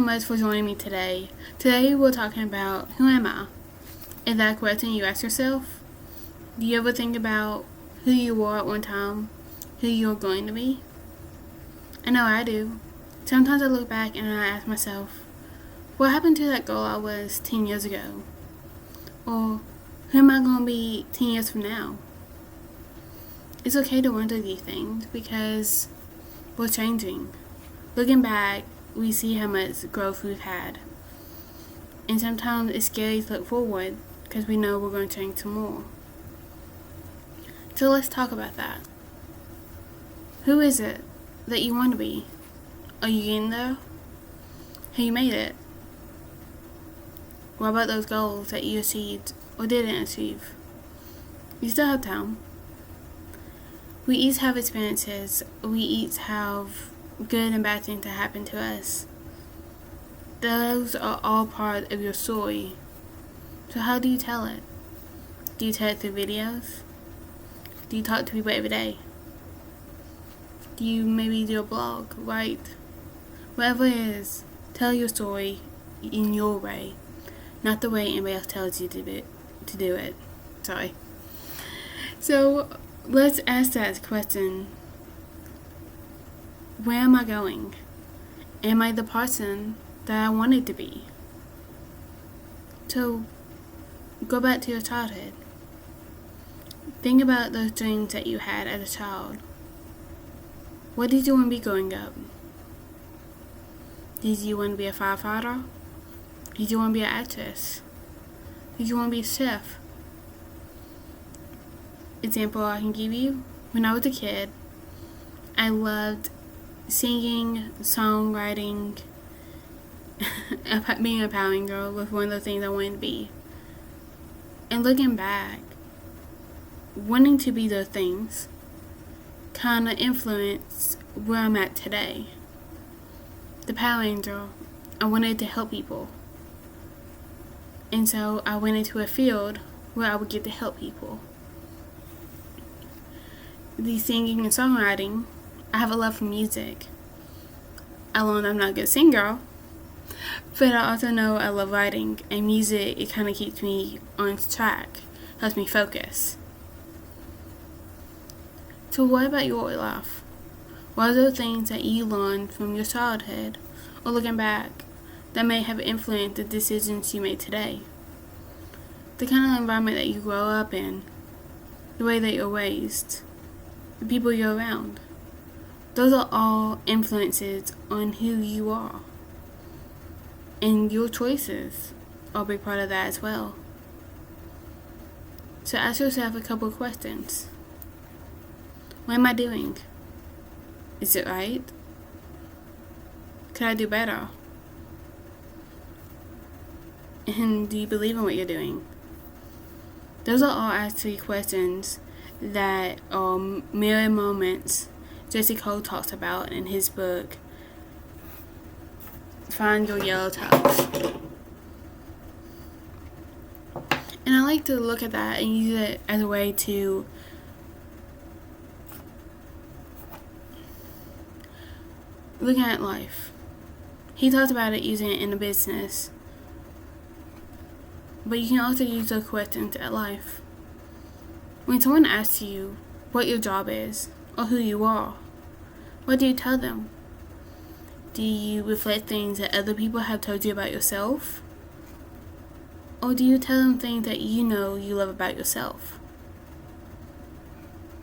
much for joining me today. Today we're talking about who am I? Is that a question you ask yourself? Do you ever think about who you were at one time, who you're going to be? I know I do. Sometimes I look back and I ask myself, what happened to that girl I was 10 years ago? Or who am I going to be 10 years from now? It's okay to wonder these things because we're changing. Looking back, we see how much growth we've had. And sometimes it's scary to look forward because we know we're going to change some more. So let's talk about that. Who is it that you want to be? Are you getting there? Have you made it? What about those goals that you achieved or didn't achieve? You still have time. We each have experiences. We each have good and bad things that happen to us. Those are all part of your story. So how do you tell it? Do you tell it through videos? Do you talk to people every day? Do you maybe do a blog, write? Whatever it is, tell your story in your way, not the way anybody else tells you to do it. Sorry. So let's ask that question. Where am I going? Am I the person that I wanted to be? So go back to your childhood. Think about those dreams that you had as a child. What did you want to be growing up? Did you want to be a firefighter? Did you want to be an actress? Did you want to be a chef? Example I can give you, when I was a kid, I loved singing, songwriting, being a powering girl was one of the things I wanted to be. And looking back, wanting to be those things kind of influenced where I'm at today. The Power Angel, I wanted to help people. And so I went into a field where I would get to help people. The singing and songwriting, I have a love for music. I learned I'm not a good singer, but I also know I love writing, and music, it kind of keeps me on track, helps me focus. So what about your life? What are those things that you learned from your childhood, or looking back, that may have influenced the decisions you made today? The kind of environment that you grow up in, the way that you're raised, the people you're around. Those are all influences on who you are. And your choices are a big part of that as well. So ask yourself a couple of questions. What am I doing? Is it right? Could I do better? And do you believe in what you're doing? Those are all actually questions that are mirror moments Jesse Cole talks about in his book, Find Your Yellow Tubs. And I like to look at that and use it as a way to looking at life. He talks about it using it in a business, but you can also use those questions at life. When someone asks you what your job is or who you are, what do you tell them? Do you reflect things that other people have told you about yourself? Or do you tell them things that you know you love about yourself?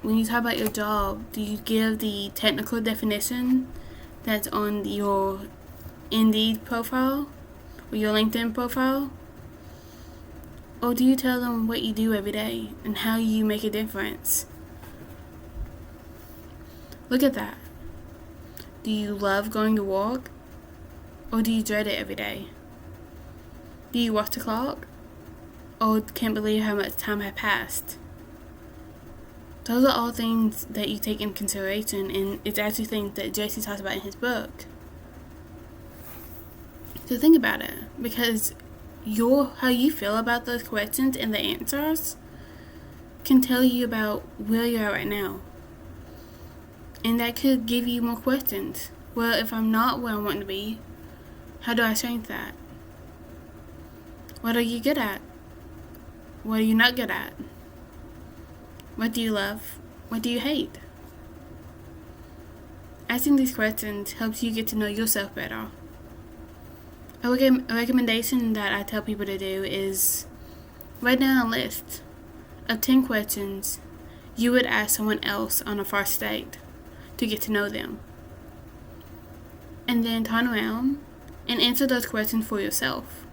When you talk about your job, do you give the technical definition that's on your Indeed profile or your LinkedIn profile? Or do you tell them what you do every day and how you make a difference? Look at that. Do you love going to work? Or do you dread it every day? Do you watch the clock? Or can't believe how much time has passed? Those are all things that you take in consideration, and it's actually things that Jesse talks about in his book. So think about it, because how you feel about those questions and the answers can tell you about where you're at right now. And that could give you more questions. Well, if I'm not where I want to be, How do I change that? What are you good at? What are you not good at? What do you love? What do you hate? Asking these questions helps you get to know yourself better. A recommendation that I tell people to do is write down a list of 10 questions you would ask someone else on a first date to get to know them. And then turn around and answer those questions for yourself.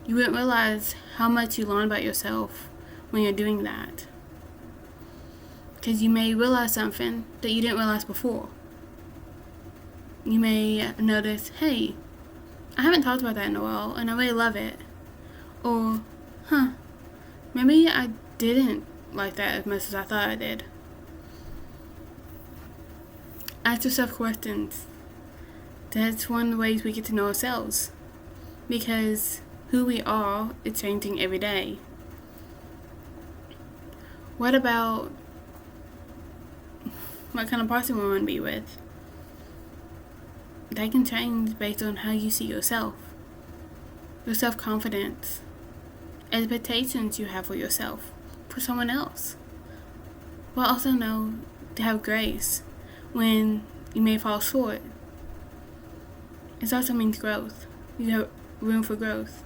You wouldn't realize how much you learn about yourself when you're doing that. Because you may realize something that you didn't realize before. You may notice, hey, I haven't talked about that in a while and I really love it. Or, maybe I didn't like that as much as I thought I did. Ask yourself questions. That's one of the ways we get to know ourselves. Because who we are is changing every day. What about what kind of person we want to be with? That can change based on how you see yourself. Your self-confidence. Expectations you have for yourself, for someone else. But also know to have grace when you may fall short. It also means growth. You have room for growth.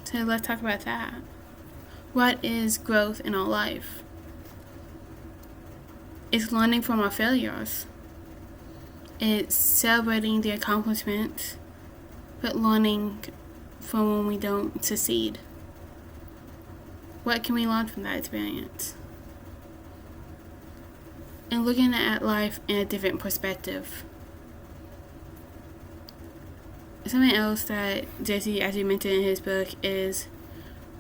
So let's talk about that. What is growth in our life? It's learning from our failures. It's celebrating the accomplishments, but learning from when we don't succeed. What can we learn from that experience? And looking at life in a different perspective. Something else that Jesse actually mentioned in his book is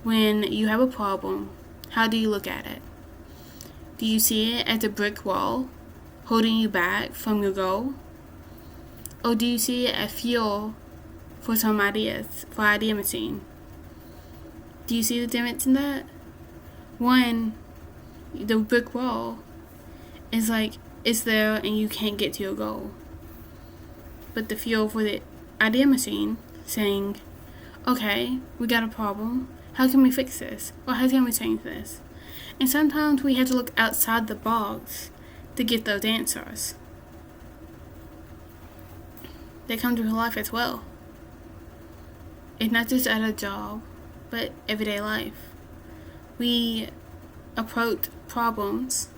when you have a problem, how do you look at it? Do you see it as a brick wall holding you back from your goal? Or do you see it as fuel for some ideas, for idea machine? Do you see the difference in that? One, the brick wall is like, it's there and you can't get to your goal. But the fuel for the idea machine saying, okay, we got a problem. How can we fix this? Or how can we change this? And sometimes we have to look outside the box to get those answers. They come to life as well. It's not just at a job, but everyday life. We approach problems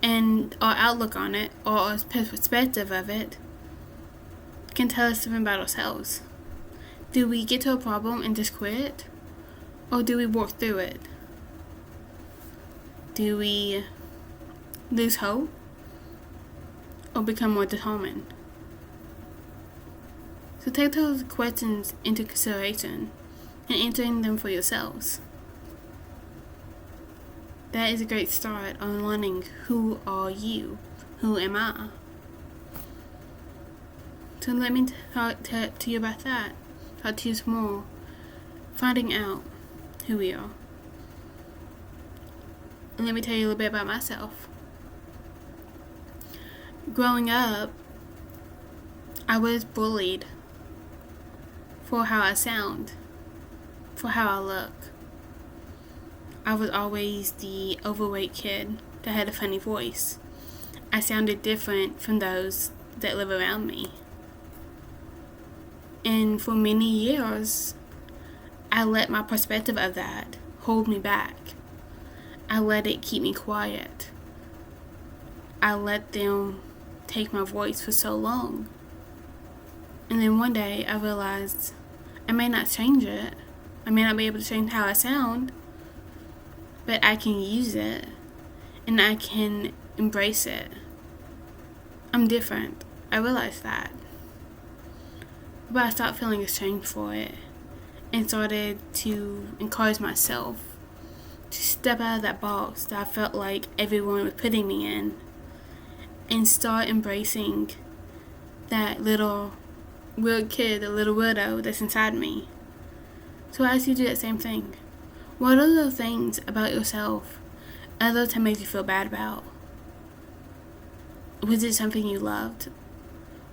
and our outlook on it, or our perspective of it, can tell us something about ourselves. Do we get to a problem and just quit? Or do we work through it? Do we lose hope? Or become more determined? So take those questions into consideration and answering them for yourselves. That is a great start on learning who are you? Who am I? So let me talk to you about that. Talk to you some more. Finding out who we are. And let me tell you a little bit about myself. Growing up, I was bullied for how I sound, for how I look. I was always the overweight kid that had a funny voice. I sounded different from those that live around me. And for many years, I let my perspective of that hold me back. I let it keep me quiet. I let them take my voice for so long. And then one day I realized I may not change it. I may not be able to change how I sound, but I can use it and I can embrace it. I'm different. I realized that. But I stopped feeling ashamed for it and started to encourage myself to step out of that box that I felt like everyone was putting me in and start embracing that little weird kid, the little weirdo that's inside me. So I ask you to do that same thing. What are the things about yourself other that made you feel bad about? Was it something you loved?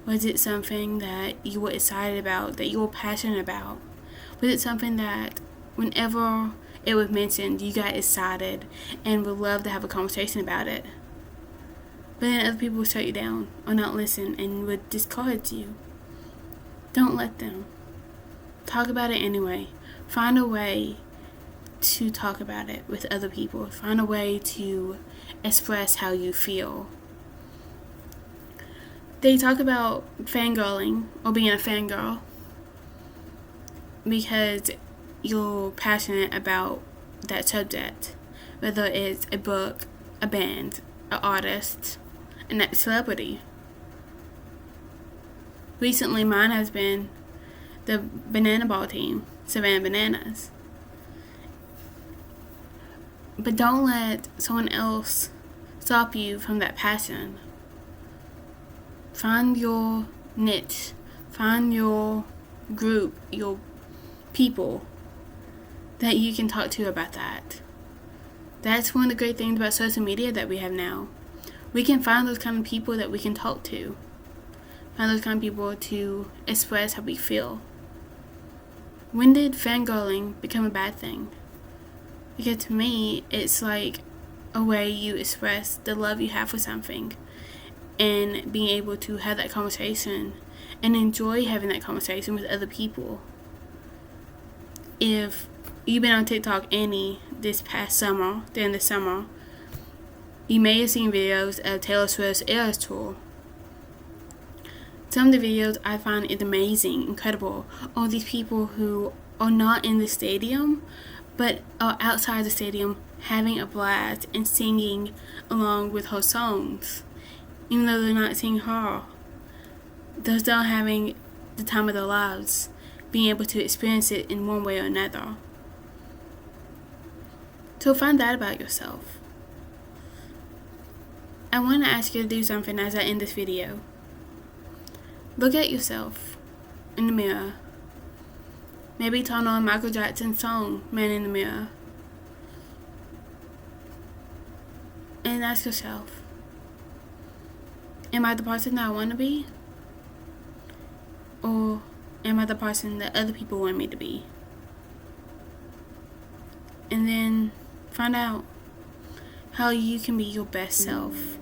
Was it something that you were excited about, that you were passionate about? Was it something that whenever it was mentioned, you got excited and would love to have a conversation about it? But then other people would shut you down or not listen and would discourage you. Don't let them. Talk about it anyway. Find a way to talk about it with other people. Find a way to express how you feel. They talk about fangirling or being a fangirl because you're passionate about that subject, whether it's a book, a band, an artist, and a celebrity. Recently, mine has been the Banana Ball team, Savannah Bananas. But don't let someone else stop you from that passion. Find your niche. Find your group, your people that you can talk to about that. That's one of the great things about social media that we have now. We can find those kind of people that we can talk to. Find those kind of people to express how we feel. When did fangirling become a bad thing? Because to me, it's like a way you express the love you have for something and being able to have that conversation and enjoy having that conversation with other people. If you've been on TikTok any this past summer, during the summer, you may have seen videos of Taylor Swift's Eras Tour. Some of the videos I find is amazing, incredible. All these people who are not in the stadium, but are outside the stadium having a blast and singing along with her songs. Even though they're not seeing her, they're still having the time of their lives, being able to experience it in one way or another. So find that about yourself. I want to ask you to do something as I end this video. Look at yourself in the mirror. Maybe turn on Michael Jackson's song, Man in the Mirror. And ask yourself, am I the person that I want to be? Or am I the person that other people want me to be? And then find out how you can be your best self.